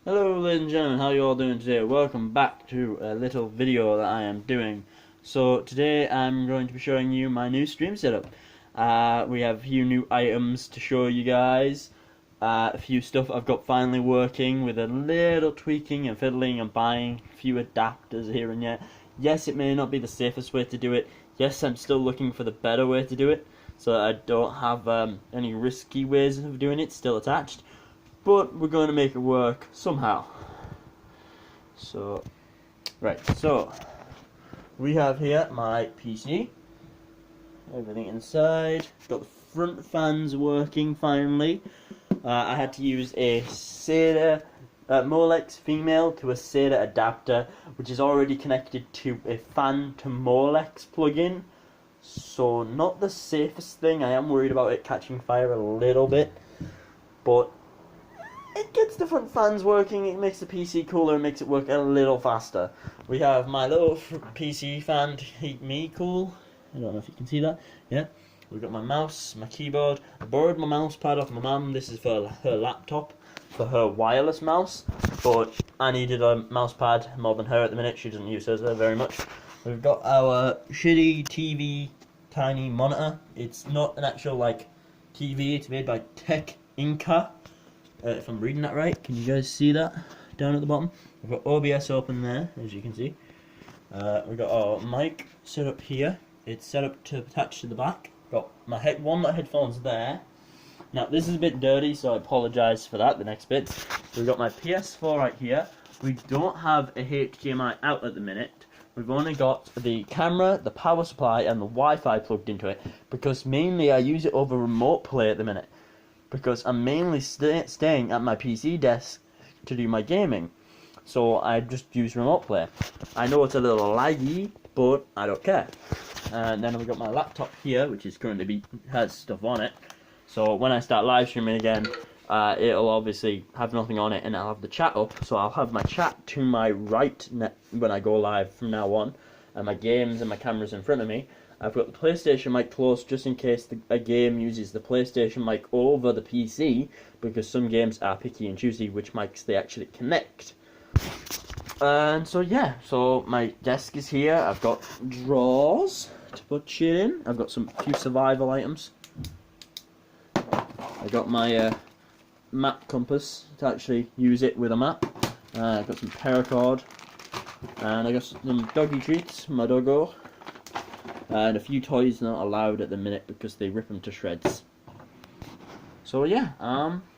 Hello ladies and gentlemen, how are you all doing today? Welcome back to a little video that I am doing. So today I'm going to be showing you my new stream setup. We have a few new items to show you guys. A few stuff I've got finally working with a little tweaking and fiddling and buying a few adapters here and there. Yes, it may not be the safest way to do it. Yes, I'm still looking for the better way to do it, so that I don't have any risky ways of doing it still attached. But we're going to make it work somehow. So, so we have here my PC, everything inside, got the front fans working finally. I had to use a SATA Molex female to a SATA adapter, which is already connected to a fan to Molex plug-in. So not the safest thing. I am worried about it catching fire a little bit, but it gets the front fans working, it makes the PC cooler, and makes it work a little faster. We have my little PC fan to keep me cool. I don't know if you can see that. Yeah. We've got my mouse, my keyboard. I borrowed my mouse pad off my mum. This is for her laptop, for her wireless mouse. But I needed a mouse pad more than her at the minute. She doesn't use hers very much. We've got our shitty TV tiny monitor. It's not an actual TV. It's made by Tech Inca. If I'm reading that right, can you guys see that down at the bottom? We've got OBS open there, as you can see. We've got our mic set up here. It's set up to attach to the back. Got my one headphones there. Now this is a bit dirty, so I apologise for that. The next bit, we've got my PS4 right here. We don't have a HDMI out at the minute. We've only got the camera, the power supply, and the Wi-Fi plugged into it because mainly I use it over remote play at the minute. Because I'm mainly staying at my PC desk to do my gaming. So I just use remote play. I know it's a little laggy, but I don't care. And then we've got my laptop here, which is currently has stuff on it. So when I start live streaming again, it'll obviously have nothing on it, and I'll have the chat up. So I'll have my chat to my right when I go live from now on, and my games and my cameras in front of me. I've got the PlayStation mic close just in case a game uses the PlayStation mic over the PC, because some games are picky and choosy which mics they actually connect. And so yeah, so my desk is here. I've got drawers to put shit in. I've got few survival items. I got my map compass to actually use it with a map. I've got some paracord, and I got some doggy treats, my doggo. And a few toys not allowed at the minute because they rip them to shreds. So yeah,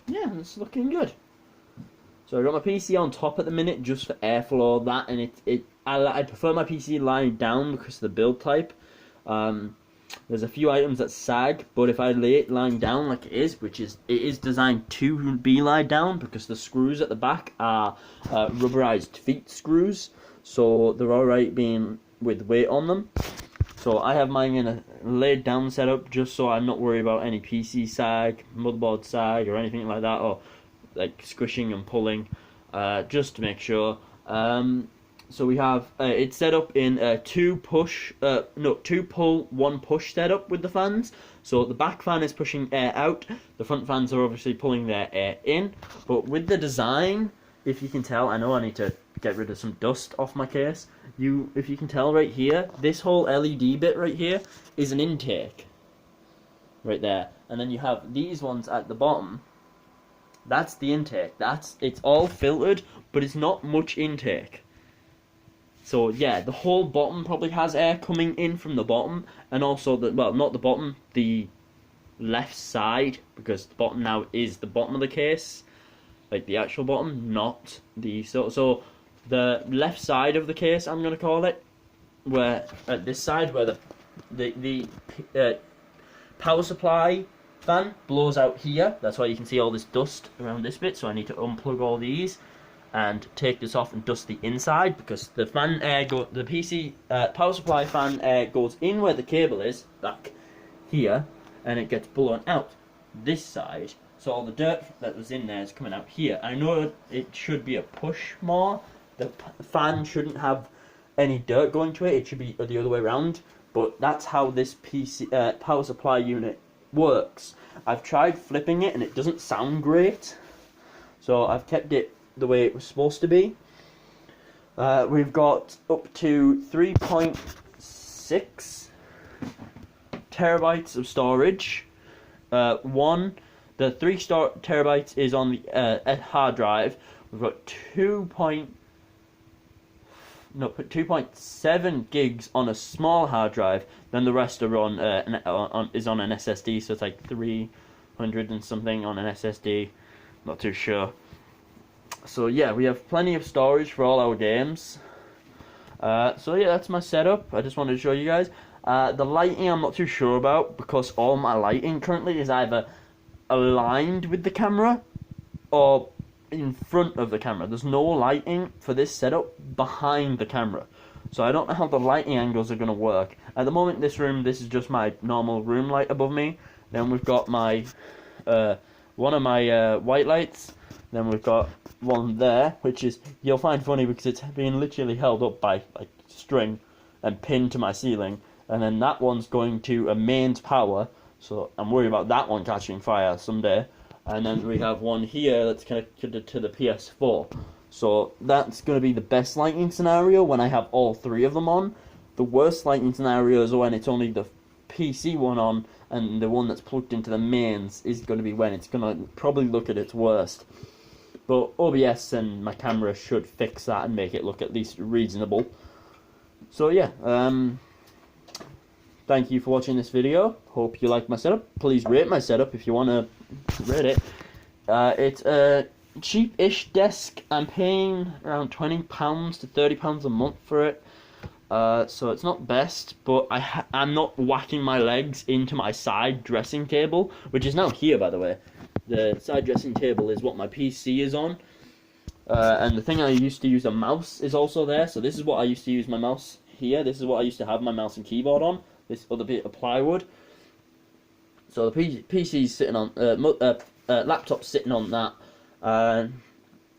it's looking good. So I got my PC on top at the minute just for airflow, that, and I prefer my PC lying down because of the build type. There's a few items that sag, but if I lay it lying down like it is designed to be lied down because the screws at the back are rubberized feet screws, so they're alright being with weight on them. So I have mine in a laid down setup just so I'm not worried about any PC sag, motherboard sag, or anything like that, or like squishing and pulling, just to make sure. So we have it's set up in a two pull, one push setup with the fans. So the back fan is pushing air out, the front fans are obviously pulling their air in. But with the design, if you can tell, I know I need to get rid of some dust off my case. If you can tell right here, this whole LED bit right here is an intake. Right there. And then you have these ones at the bottom. That's the intake. It's all filtered, but it's not much intake. So yeah, the whole bottom probably has air coming in from the bottom, and also not the bottom, the left side, because the bottom now is the bottom of the case. Like the actual bottom, not the so the left side of the case, I'm gonna call it, where at this side where the power supply fan blows out here. That's why you can see all this dust around this bit. So I need to unplug all these and take this off and dust the inside, because the fan air the PC power supply fan air goes in where the cable is, back here, and it gets blown out this side. So all the dirt that was in there is coming out here. I know it should be a push more. The fan shouldn't have any dirt going to it. It should be the other way around. But that's how this PC power supply unit works. I've tried flipping it and it doesn't sound great. So I've kept it the way it was supposed to be. We've got up to 3.6 terabytes of storage. The 3 terabytes is on the hard drive. We've got 2.7 gigs on a small hard drive. Then the rest are on is on an SSD, so it's like 300 and something on an SSD. Not too sure. So yeah, we have plenty of storage for all our games. So yeah, that's my setup. I just wanted to show you guys. The lighting I'm not too sure about, because all my lighting currently is either aligned with the camera or in front of the camera. There's no lighting for this setup behind the camera, so I don't know how the lighting angles are going to work. At the moment, this is just my normal room light above me. Then we've got my one of my white lights. Then we've got one there, which is, you'll find funny because it's being literally held up by like string and pinned to my ceiling. And then that one's going to a mains power, so I'm worried about that one catching fire someday. And then we have one here that's connected to the PS4. So that's going to be the best lighting scenario when I have all 3 of them on. The worst lighting scenario is when it's only the PC one on, and the one that's plugged into the mains is going to be when it's going to probably look at its worst. But OBS and my camera should fix that and make it look at least reasonable. So yeah, thank you for watching this video. Hope you like my setup. Please rate my setup if you want to rate it. It's a cheap-ish desk. I'm paying around £20 to £30 a month for it. So it's not best, but I'm not whacking my legs into my side dressing table, which is now here, by the way. The side dressing table is what my PC is on. And the thing I used to use a mouse is also there. So this is what I used to use my mouse here. This is what I used to have my mouse and keyboard on. This other bit of plywood. So the PC's sitting on, laptop's sitting on that.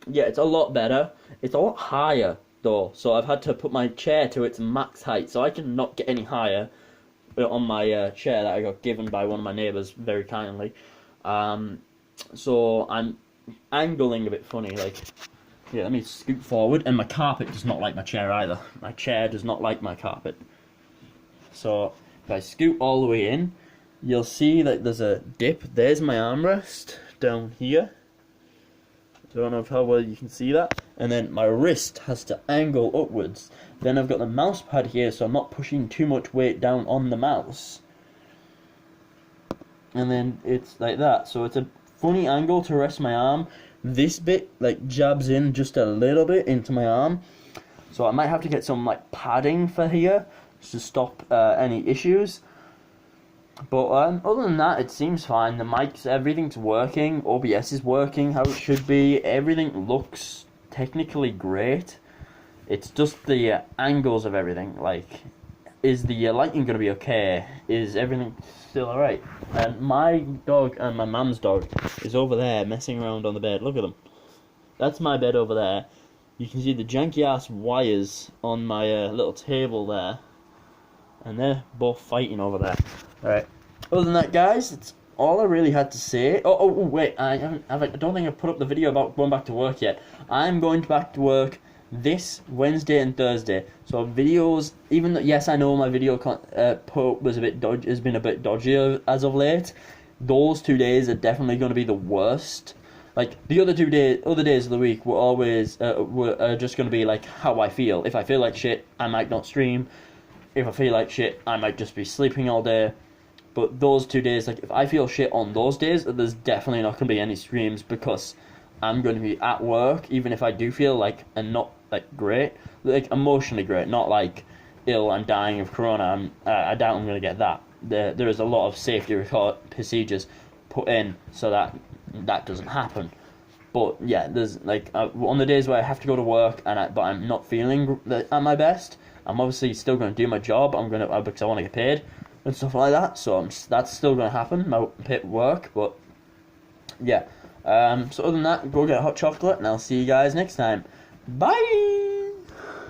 Yeah, it's a lot better. It's a lot higher though, so I've had to put my chair to its max height, so I can not get any higher on my chair that I got given by one of my neighbours very kindly. So I'm angling a bit funny, like, yeah, let me scoot forward, and my carpet does not like my chair either. My chair does not like my carpet. So if I scoot all the way in, you'll see that there's a dip. There's my armrest down here. I don't know how well you can see that. And then my wrist has to angle upwards. Then I've got the mouse pad here, so I'm not pushing too much weight down on the mouse. And then it's like that. So it's a funny angle to rest my arm. This bit like jabs in just a little bit into my arm. So I might have to get some like padding for here to stop any issues. But other than that, it seems fine. The mics, everything's working. OBS is working how it should be. Everything looks technically great. It's just the angles of everything. Like, is the lighting going to be okay? Is everything still alright? And my dog and my mum's dog is over there messing around on the bed. Look at them. That's my bed over there. You can see the janky ass wires on my little table there. And they're both fighting over there. Alright. Other than that, guys, it's all I really had to say. Oh wait, I don't think I've put up the video about going back to work yet. I'm going back to work this Wednesday and Thursday. So videos, even though, yes, I know my video put was has been a bit dodgy as of late. Those 2 days are definitely going to be the worst. Like, the other days of the week were always just going to be like how I feel. If I feel like shit, I might not stream. If I feel like shit, I might just be sleeping all day. But those 2 days, like, if I feel shit on those days, there's definitely not going to be any streams, because I'm going to be at work, even if I do feel like, and not, like, great. Like, emotionally great, not like, ill, I'm dying of corona. I doubt I'm going to get that. There is a lot of safety procedures put in so that that doesn't happen. But, yeah, there's, like, on the days where I have to go to work, but I'm not feeling at my best, I'm obviously still going to do my job. Because I want to get paid and stuff like that. So that's still going to happen. My work, but yeah. So other than that, go get a hot chocolate, and I'll see you guys next time. Bye.